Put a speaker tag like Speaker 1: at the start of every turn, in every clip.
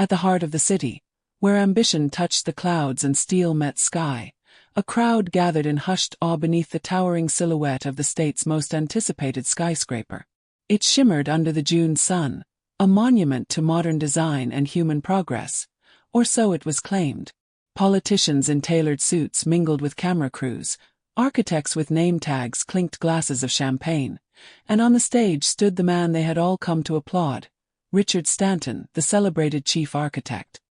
Speaker 1: At the heart of the city, where ambition touched the clouds and steel met sky, a crowd gathered in hushed awe beneath the towering silhouette of the state's most anticipated skyscraper. It shimmered under the June sun, a monument to modern design and human progress, or so it was claimed. Politicians in tailored suits mingled with camera crews, architects with name tags clinked glasses of champagne, and on the stage stood the man they had all come to applaud, Richard Stanton, the celebrated chief architect.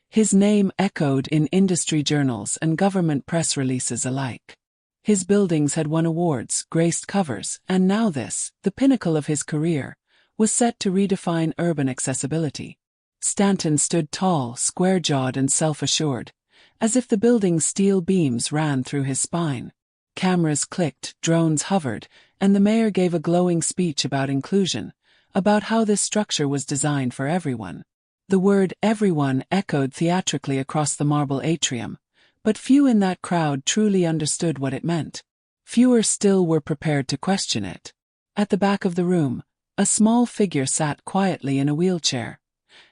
Speaker 1: His name echoed in industry journals and government press releases alike. His buildings had won awards, graced covers, and now this, the pinnacle of his career, was set to redefine urban accessibility. Stanton stood tall, square-jawed and self-assured, as if the building's steel beams ran through his spine. Cameras clicked, drones hovered, and the mayor gave a glowing speech about inclusion, about how this structure was designed for everyone. The word everyone echoed theatrically across the marble atrium, but few in that crowd truly understood what it meant. Fewer still were prepared to question it. At the back of the room, a small figure sat quietly in a wheelchair,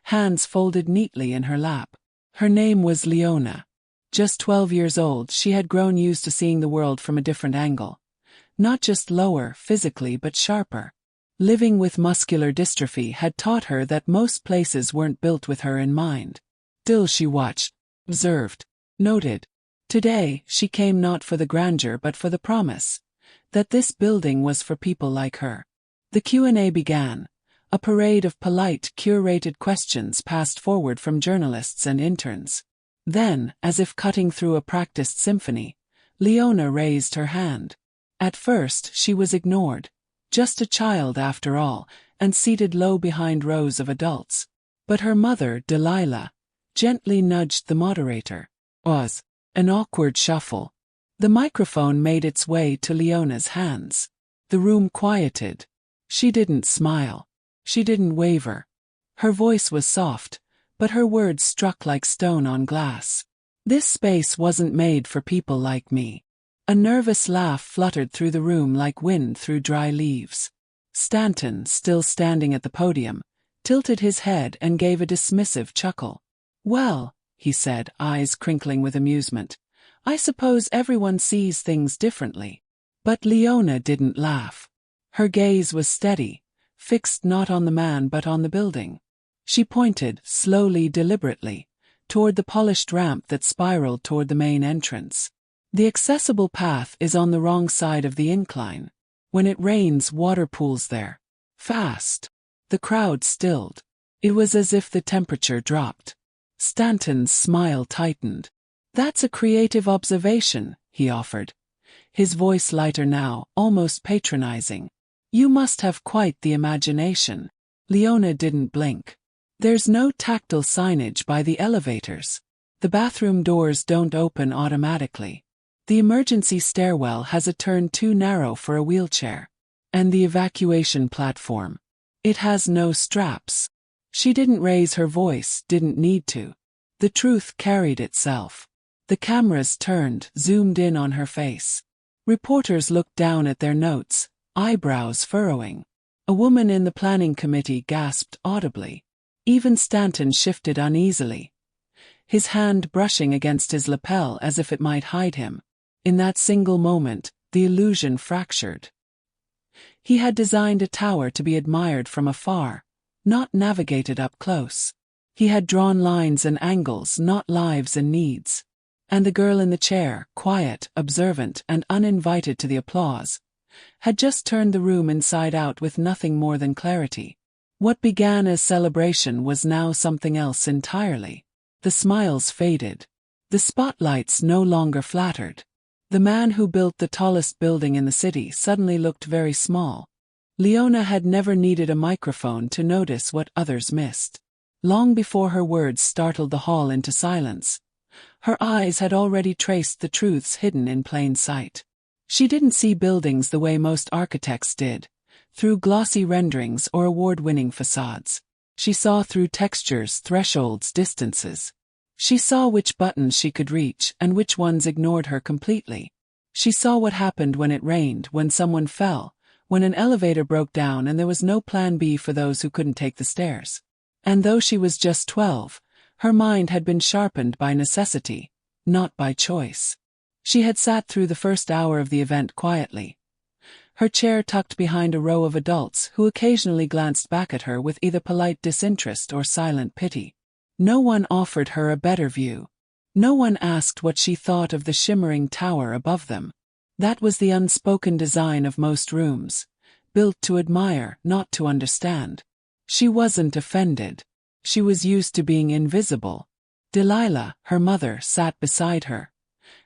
Speaker 1: hands folded neatly in her lap. Her name was Leona. Just 12 years old, she had grown used to seeing the world from a different angle. Not just lower, physically, but sharper. Living with muscular dystrophy had taught her that most places weren't built with her in mind. Still she watched, observed, noted. Today, she came not for the grandeur but for the promise that this building was for people like her. The Q&A began. A parade of polite, curated questions passed forward from journalists and interns. Then, as if cutting through a practiced symphony, Leona raised her hand. At first, she was ignored. Just a child after all, and seated low behind rows of adults. But her mother, Delilah, gently nudged the moderator. Was an awkward shuffle. The microphone made its way to Leona's hands. The room quieted. She didn't smile. She didn't waver. Her voice was soft, but her words struck like stone on glass. This space wasn't made for people like me. A nervous laugh fluttered through the room like wind through dry leaves. Stanton, still standing at the podium, tilted his head and gave a dismissive chuckle. "Well," he said, eyes crinkling with amusement, "I suppose everyone sees things differently." But Leona didn't laugh. Her gaze was steady, fixed not on the man but on the building. She pointed, slowly, deliberately, toward the polished ramp that spiraled toward the main entrance. "The accessible path is on the wrong side of the incline. When it rains, water pools there. Fast." The crowd stilled. It was as if the temperature dropped. Stanton's smile tightened. "That's a creative observation," he offered, his voice lighter now, almost patronizing. "You must have quite the imagination." Leona didn't blink. "There's no tactile signage by the elevators. The bathroom doors don't open automatically. The emergency stairwell has a turn too narrow for a wheelchair. And the evacuation platform. It has no straps." She didn't raise her voice, didn't need to. The truth carried itself. The cameras turned, zoomed in on her face. Reporters looked down at their notes, eyebrows furrowing. A woman in the planning committee gasped audibly. Even Stanton shifted uneasily, his hand brushing against his lapel as if it might hide him. In that single moment, the illusion fractured. He had designed a tower to be admired from afar, not navigated up close. He had drawn lines and angles, not lives and needs. And the girl in the chair, quiet, observant, and uninvited to the applause, had just turned the room inside out with nothing more than clarity. What began as celebration was now something else entirely. The smiles faded. The spotlights no longer flattered. The man who built the tallest building in the city suddenly looked very small. Leona had never needed a microphone to notice what others missed. Long before her words startled the hall into silence, her eyes had already traced the truths hidden in plain sight. She didn't see buildings the way most architects did, through glossy renderings or award-winning facades. She saw through textures, thresholds, distances. She saw which buttons she could reach and which ones ignored her completely. She saw what happened when it rained, when someone fell, when an elevator broke down and there was no plan B for those who couldn't take the stairs. And though she was just 12, Her mind had been sharpened by necessity, not by choice. She had sat through the first hour of the event quietly, her chair tucked behind a row of adults who occasionally glanced back at her with either polite disinterest or silent pity. No one offered her a better view. No one asked what she thought of the shimmering tower above them. That was the unspoken design of most rooms, built to admire, not to understand. She wasn't offended. She was used to being invisible. Delilah, her mother, sat beside her,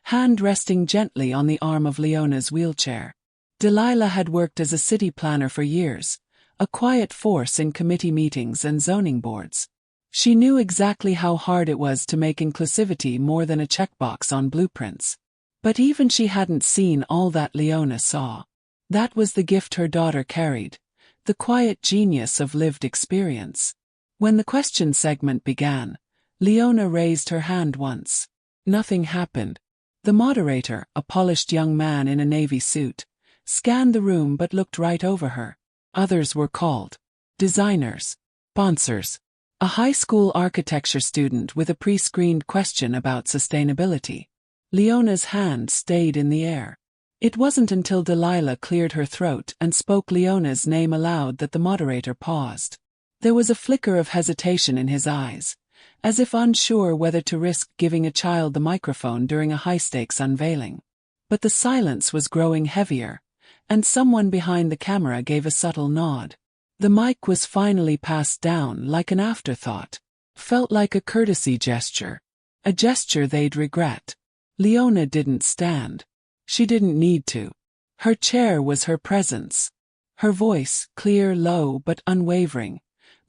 Speaker 1: hand resting gently on the arm of Leona's wheelchair. Delilah had worked as a city planner for years, a quiet force in committee meetings and zoning boards. She knew exactly how hard it was to make inclusivity more than a checkbox on blueprints. But even she hadn't seen all that Leona saw. That was the gift her daughter carried, the quiet genius of lived experience. When the question segment began, Leona raised her hand once. Nothing happened. The moderator, a polished young man in a navy suit, scanned the room but looked right over her. Others were called. Designers. Sponsors. A high school architecture student with a pre-screened question about sustainability. Leona's hand stayed in the air. It wasn't until Delilah cleared her throat and spoke Leona's name aloud that the moderator paused. There was a flicker of hesitation in his eyes, as if unsure whether to risk giving a child the microphone during a high-stakes unveiling. But the silence was growing heavier, and someone behind the camera gave a subtle nod. The mic was finally passed down like an afterthought. Felt like a courtesy gesture. A gesture they'd regret. Leona didn't stand. She didn't need to. Her chair was her presence. Her voice, clear, low but unwavering,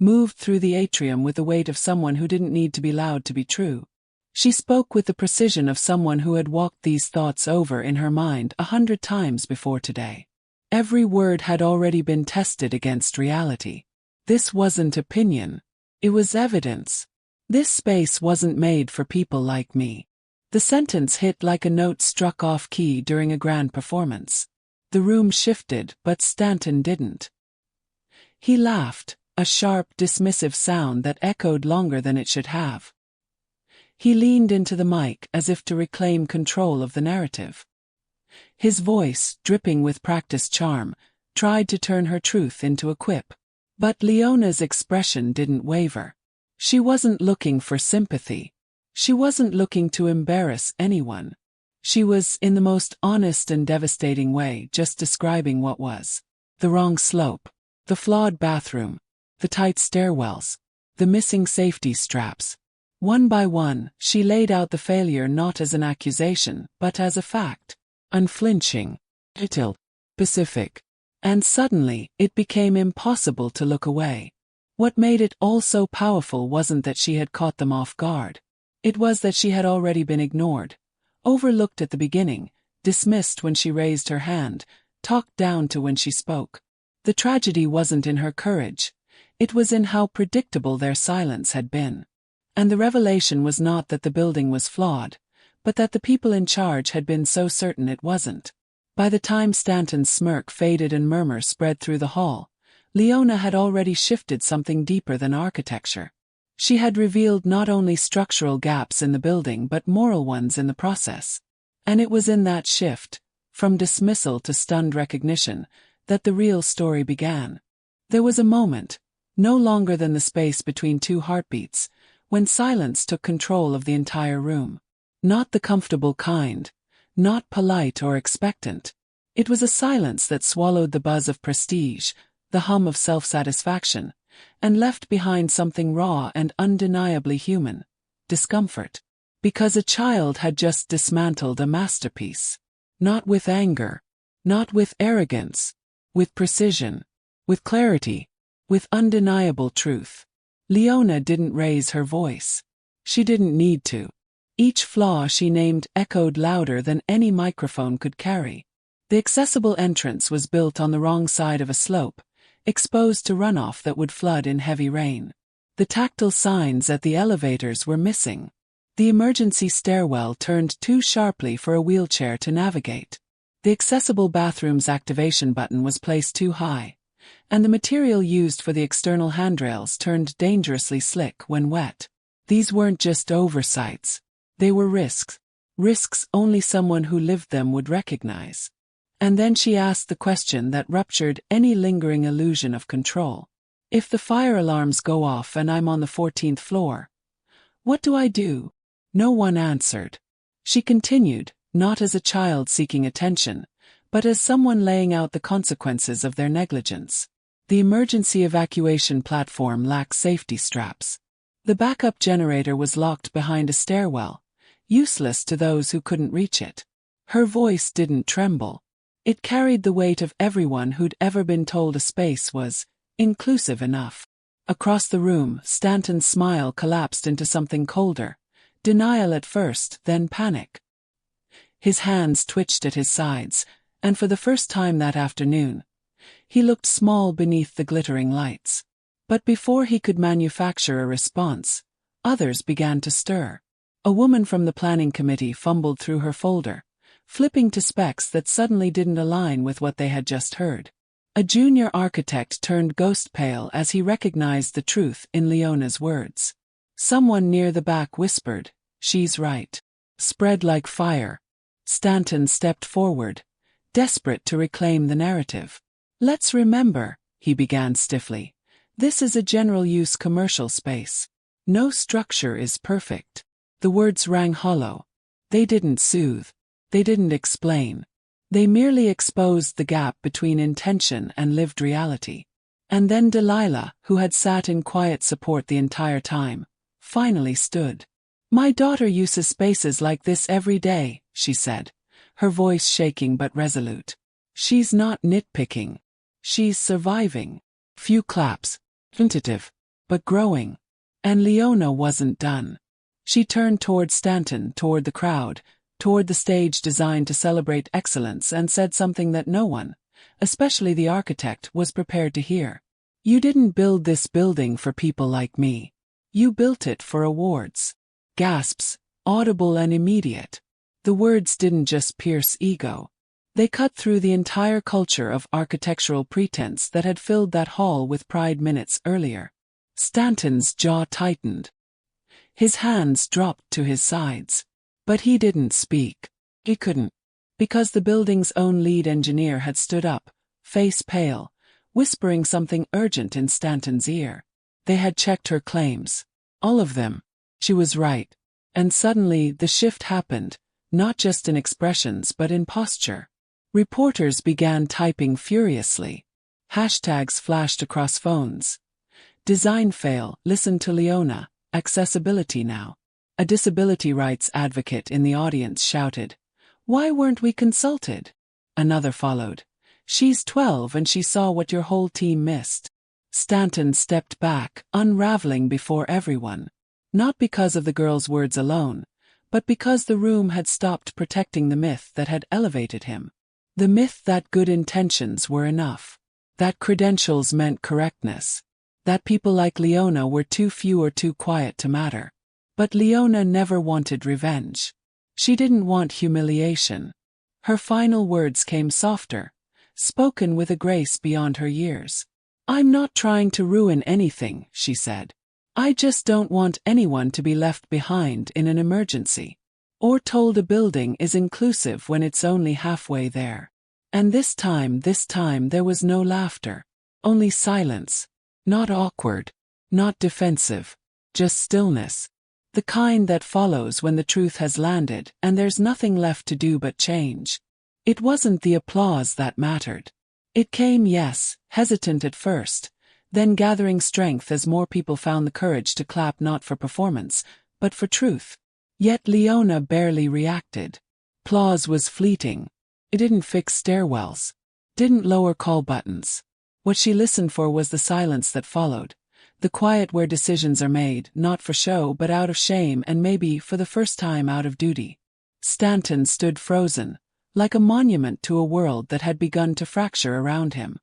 Speaker 1: moved through the atrium with the weight of someone who didn't need to be loud to be true. She spoke with the precision of someone who had walked these thoughts over in her mind 100 times before today. Every word had already been tested against reality. This wasn't opinion. It was evidence. This space wasn't made for people like me. The sentence hit like a note struck off key during a grand performance. The room shifted, but Stanton didn't. He laughed, a sharp, dismissive sound that echoed longer than it should have. He leaned into the mic as if to reclaim control of the narrative. His voice, dripping with practiced charm, tried to turn her truth into a quip. But Leona's expression didn't waver. She wasn't looking for sympathy. She wasn't looking to embarrass anyone. She was, in the most honest and devastating way, just describing what was. The wrong slope. The flawed bathroom. The tight stairwells. The missing safety straps. One by one, she laid out the failure not as an accusation, but as a fact. Unflinching. Detailed. Specific. And suddenly, it became impossible to look away. What made it all so powerful wasn't that she had caught them off guard. It was that she had already been ignored, overlooked at the beginning, dismissed when she raised her hand, talked down to when she spoke. The tragedy wasn't in her courage. It was in how predictable their silence had been. And the revelation was not that the building was flawed, but that the people in charge had been so certain it wasn't. By the time Stanton's smirk faded and murmurs spread through the hall, Leona had already shifted something deeper than architecture. She had revealed not only structural gaps in the building but moral ones in the process. And it was in that shift, from dismissal to stunned recognition, that the real story began. There was a moment, no longer than the space between two heartbeats, when silence took control of the entire room. Not the comfortable kind, not polite or expectant. It was a silence that swallowed the buzz of prestige, the hum of self-satisfaction, and left behind something raw and undeniably human: discomfort. Because a child had just dismantled a masterpiece. Not with anger, not with arrogance, with precision, with clarity, with undeniable truth. Leona didn't raise her voice. She didn't need to. Each flaw she named echoed louder than any microphone could carry. The accessible entrance was built on the wrong side of a slope, exposed to runoff that would flood in heavy rain. The tactile signs at the elevators were missing. The emergency stairwell turned too sharply for a wheelchair to navigate. The accessible bathroom's activation button was placed too high, and the material used for the external handrails turned dangerously slick when wet. These weren't just oversights. They were risks. Risks only someone who lived them would recognize. And then she asked the question that ruptured any lingering illusion of control. If the fire alarms go off and I'm on the 14th floor, what do I do? No one answered. She continued, not as a child seeking attention, but as someone laying out the consequences of their negligence. The emergency evacuation platform lacked safety straps. The backup generator was locked behind a stairwell, useless to those who couldn't reach it. Her voice didn't tremble. It carried the weight of everyone who'd ever been told a space was inclusive enough. Across the room, Stanton's smile collapsed into something colder. Denial at first, then panic. His hands twitched at his sides, and for the first time that afternoon, he looked small beneath the glittering lights. But before he could manufacture a response, others began to stir. A woman from the planning committee fumbled through her folder, flipping to specs that suddenly didn't align with what they had just heard. A junior architect turned ghost pale as he recognized the truth in Leona's words. Someone near the back whispered, "She's right." Spread like fire. Stanton stepped forward, desperate to reclaim the narrative. "Let's remember," he began stiffly, "this is a general-use commercial space. No structure is perfect." The words rang hollow. They didn't soothe. They didn't explain. They merely exposed the gap between intention and lived reality. And then Delilah, who had sat in quiet support the entire time, finally stood. "My daughter uses spaces like this every day," she said, her voice shaking but resolute. "She's not nitpicking. She's surviving." Few claps, tentative, but growing. And Leona wasn't done. She turned toward Stanton, toward the crowd, toward the stage designed to celebrate excellence, and said something that no one, especially the architect, was prepared to hear. "You didn't build this building for people like me. You built it for awards." Gasps, audible and immediate. The words didn't just pierce ego. They cut through the entire culture of architectural pretense that had filled that hall with pride minutes earlier. Stanton's jaw tightened. His hands dropped to his sides. But he didn't speak. He couldn't. Because the building's own lead engineer had stood up, face pale, whispering something urgent in Stanton's ear. They had checked her claims. All of them. She was right. And suddenly the shift happened, not just in expressions but in posture. Reporters began typing furiously. Hashtags flashed across phones. "Design fail, listen to Leona, accessibility now." A disability rights advocate in the audience shouted, "Why weren't we consulted?" Another followed, "She's 12 and she saw what your whole team missed." Stanton stepped back, unraveling before everyone. Not because of the girl's words alone, but because the room had stopped protecting the myth that had elevated him. The myth that good intentions were enough. That credentials meant correctness. That people like Leona were too few or too quiet to matter. But Leona never wanted revenge. She didn't want humiliation. Her final words came softer, spoken with a grace beyond her years. "I'm not trying to ruin anything," she said. "I just don't want anyone to be left behind in an emergency. Or told a building is inclusive when it's only halfway there." And this time there was no laughter. Only silence. Not awkward. Not defensive. Just stillness. The kind that follows when the truth has landed and there's nothing left to do but change. It wasn't the applause that mattered. It came, yes, hesitant at first, then gathering strength as more people found the courage to clap not for performance, but for truth. Yet Leona barely reacted. Applause was fleeting. It didn't fix stairwells. Didn't lower call buttons. What she listened for was the silence that followed. The quiet where decisions are made, not for show but out of shame and maybe, for the first time, out of duty. Stanton stood frozen, like a monument to a world that had begun to fracture around him.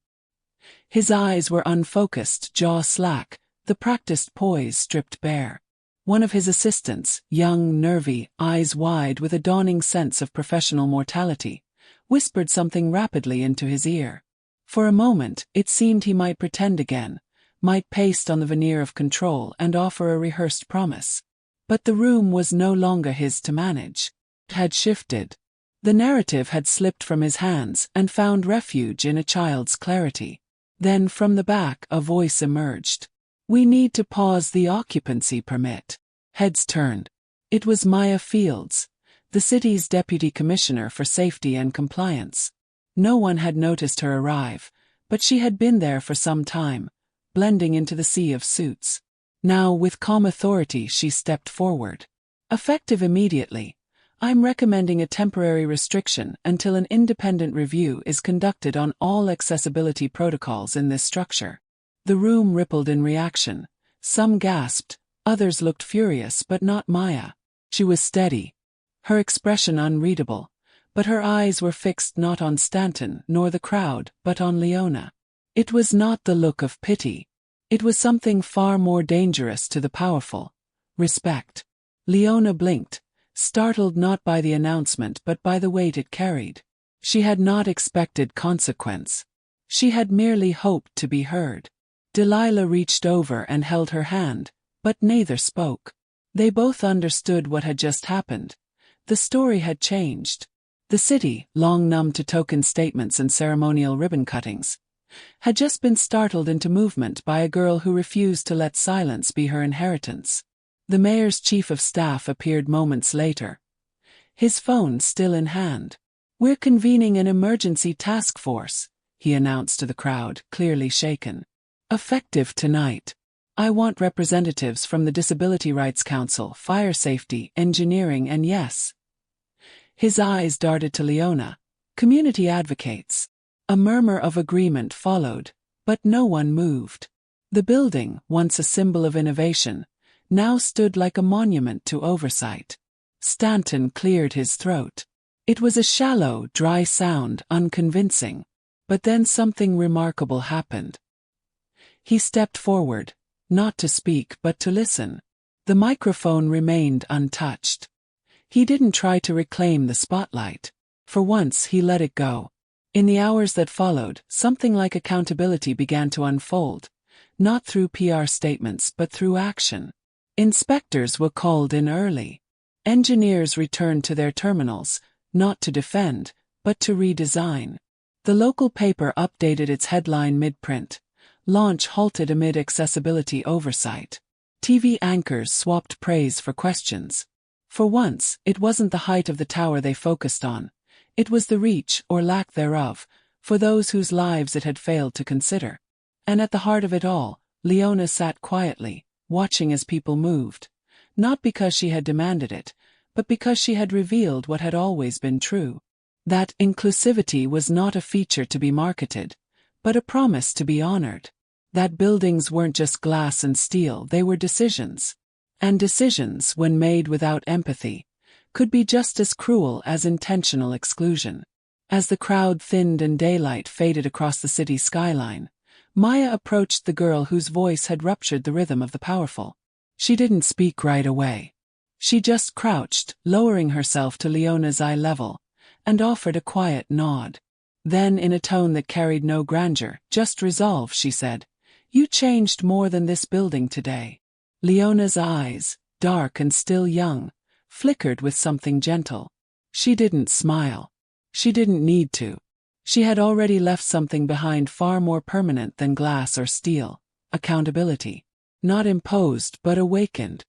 Speaker 1: His eyes were unfocused, jaw slack, the practiced poise stripped bare. One of his assistants, young, nervy, eyes wide with a dawning sense of professional mortality, whispered something rapidly into his ear. For a moment, it seemed he might pretend again, might paste on the veneer of control and offer a rehearsed promise. But the room was no longer his to manage. It had shifted. The narrative had slipped from his hands and found refuge in a child's clarity. Then from the back a voice emerged. "We need to pause the occupancy permit." Heads turned. It was Maya Fields, the city's deputy commissioner for safety and compliance. No one had noticed her arrive, but she had been there for some time, blending into the sea of suits. Now, with calm authority, she stepped forward. "Effective immediately, I'm recommending a temporary restriction until an independent review is conducted on all accessibility protocols in this structure." The room rippled in reaction. Some gasped, others looked furious, but not Maya. She was steady, her expression unreadable, but her eyes were fixed not on Stanton nor the crowd, but on Leona. It was not the look of pity. It was something far more dangerous to the powerful: respect. Leona blinked, startled not by the announcement but by the weight it carried. She had not expected consequence. She had merely hoped to be heard. Delilah reached over and held her hand, but neither spoke. They both understood what had just happened. The story had changed. The city, long numb to token statements and ceremonial ribbon cuttings, had just been startled into movement by a girl who refused to let silence be her inheritance. The mayor's chief of staff appeared moments later, his phone still in hand. "We're convening an emergency task force," he announced to the crowd, clearly shaken. "Effective tonight. I want representatives from the Disability Rights Council, Fire Safety, Engineering, and yes." His eyes darted to Leona, "community advocates." A murmur of agreement followed, but no one moved. The building, once a symbol of innovation, now stood like a monument to oversight. Stanton cleared his throat. It was a shallow, dry sound, unconvincing. But then something remarkable happened. He stepped forward, not to speak but to listen. The microphone remained untouched. He didn't try to reclaim the spotlight. For once he let it go. In the hours that followed, something like accountability began to unfold, not through PR statements but through action. Inspectors were called in early. Engineers returned to their terminals, not to defend, but to redesign. The local paper updated its headline mid-print: "Launch halted amid accessibility oversight." TV anchors swapped praise for questions. For once, it wasn't the height of the tower they focused on. It was the reach, or lack thereof, for those whose lives it had failed to consider. And at the heart of it all, Leona sat quietly, watching as people moved. Not because she had demanded it, but because she had revealed what had always been true. That inclusivity was not a feature to be marketed, but a promise to be honored. That buildings weren't just glass and steel, they were decisions. And decisions, when made without empathy, could be just as cruel as intentional exclusion. As the crowd thinned and daylight faded across the city skyline, Maya approached the girl whose voice had ruptured the rhythm of the powerful. She didn't speak right away. She just crouched, lowering herself to Leona's eye level, and offered a quiet nod. Then, in a tone that carried no grandeur, just resolve, she said, "You changed more than this building today." Leona's eyes, dark and still young, flickered with something gentle. She didn't smile. She didn't need to. She had already left something behind far more permanent than glass or steel: accountability. Not imposed but awakened.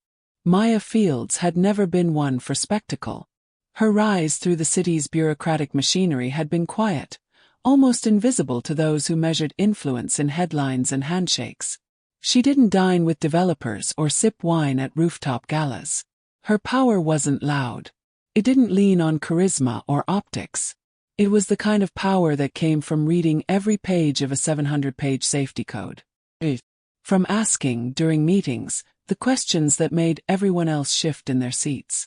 Speaker 1: Maya Fields had never been one for spectacle. Her rise through the city's bureaucratic machinery had been quiet, almost invisible to those who measured influence in headlines and handshakes. She didn't dine with developers or sip wine at rooftop galas. Her power wasn't loud. It didn't lean on charisma or optics. It was the kind of power that came from reading every page of a 700-page safety code. From asking, during meetings, the questions that made everyone else shift in their seats.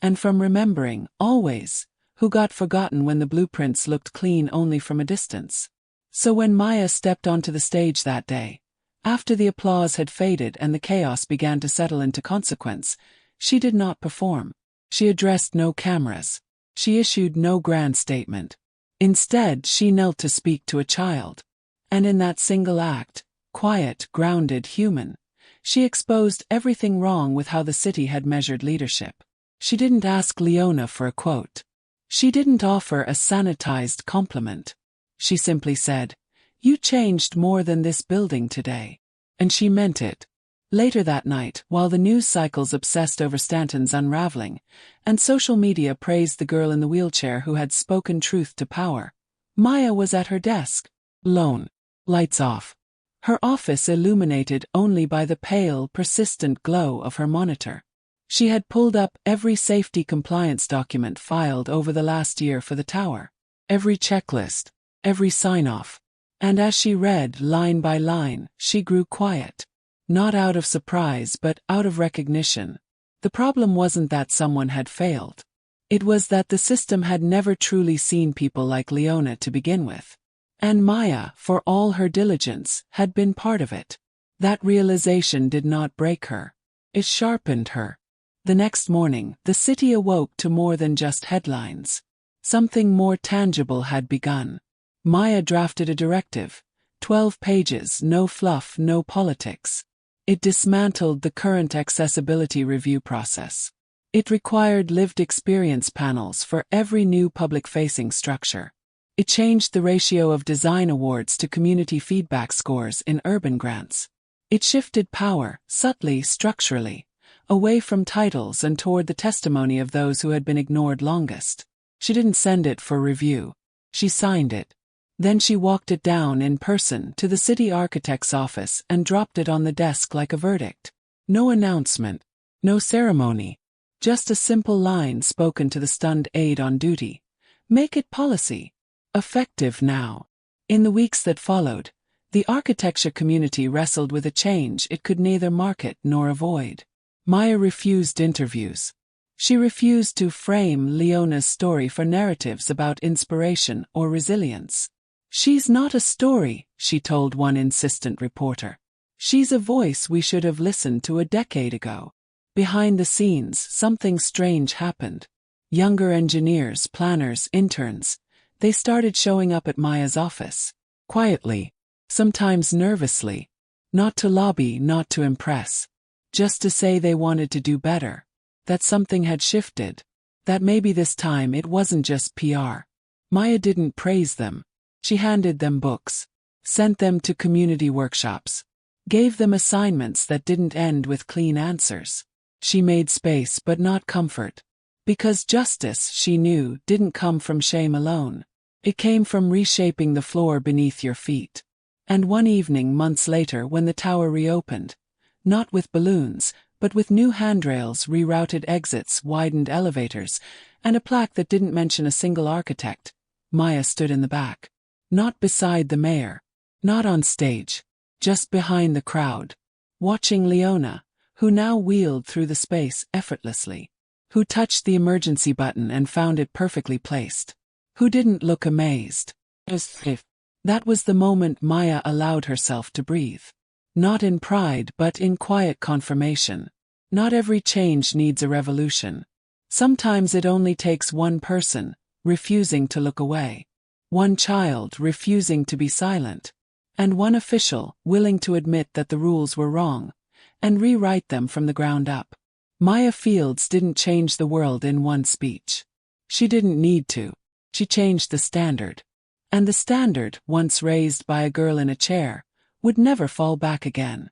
Speaker 1: And from remembering, always, who got forgotten when the blueprints looked clean only from a distance. So when Maya stepped onto the stage that day, after the applause had faded and the chaos began to settle into consequence, she did not perform. She addressed no cameras. She issued no grand statement. Instead, she knelt to speak to a child. And in that single act, quiet, grounded, human, She exposed everything wrong with how the city had measured leadership. She didn't ask Leona for a quote. She didn't offer a sanitized compliment. She simply said, "You changed more than this building today." And she meant it. Later that night, while the news cycles obsessed over Stanton's unraveling, and social media praised the girl in the wheelchair who had spoken truth to power, Maya was at her desk, alone, lights off. Her office illuminated only by the pale, persistent glow of her monitor. She had pulled up every safety compliance document filed over the last year for the tower, every checklist, every sign-off. And as she read line by line, she grew quiet. Not out of surprise but out of recognition. The problem wasn't that someone had failed. It was that the system had never truly seen people like Leona to begin with. And Maya, for all her diligence, had been part of it. That realization did not break her. It sharpened her. The next morning, the city awoke to more than just headlines. Something more tangible had begun. Maya drafted a directive. 12 pages, no fluff, no politics. It dismantled the current accessibility review process. It required lived experience panels for every new public-facing structure. It changed the ratio of design awards to community feedback scores in urban grants. It shifted power, subtly, structurally, away from titles and toward the testimony of those who had been ignored longest. She didn't send it for review. She signed it. Then she walked it down in person to the city architect's office and dropped it on the desk like a verdict. No announcement. No ceremony. Just a simple line spoken to the stunned aide on duty. Make it policy. Effective now. In the weeks that followed, the architecture community wrestled with a change it could neither market nor avoid. Maya refused interviews. She refused to frame Leona's story for narratives about inspiration or resilience. "She's not a story," she told one insistent reporter. "She's a voice we should have listened to a decade ago." Behind the scenes, something strange happened. Younger engineers, planners, interns, they started showing up at Maya's office. Quietly, sometimes nervously. Not to lobby, not to impress. Just to say they wanted to do better. That something had shifted. That maybe this time it wasn't just PR. Maya didn't praise them. She handed them books. Sent them to community workshops. Gave them assignments that didn't end with clean answers. She made space but not comfort. Because justice, she knew, didn't come from shame alone. It came from reshaping the floor beneath your feet. And one evening months later when the tower reopened, not with balloons, but with new handrails, rerouted exits, widened elevators, and a plaque that didn't mention a single architect, Maya stood in the back. Not beside the mayor. Not on stage. Just behind the crowd. Watching Leona, who now wheeled through the space effortlessly. Who touched the emergency button and found it perfectly placed. Who didn't look amazed. As if. That was the moment Maya allowed herself to breathe. Not in pride but in quiet confirmation. Not every change needs a revolution. Sometimes it only takes one person, refusing to look away. One child refusing to be silent. And one official willing to admit that the rules were wrong, and rewrite them from the ground up. Maya Fields didn't change the world in one speech. She didn't need to. She changed the standard. And the standard, once raised by a girl in a chair, would never fall back again.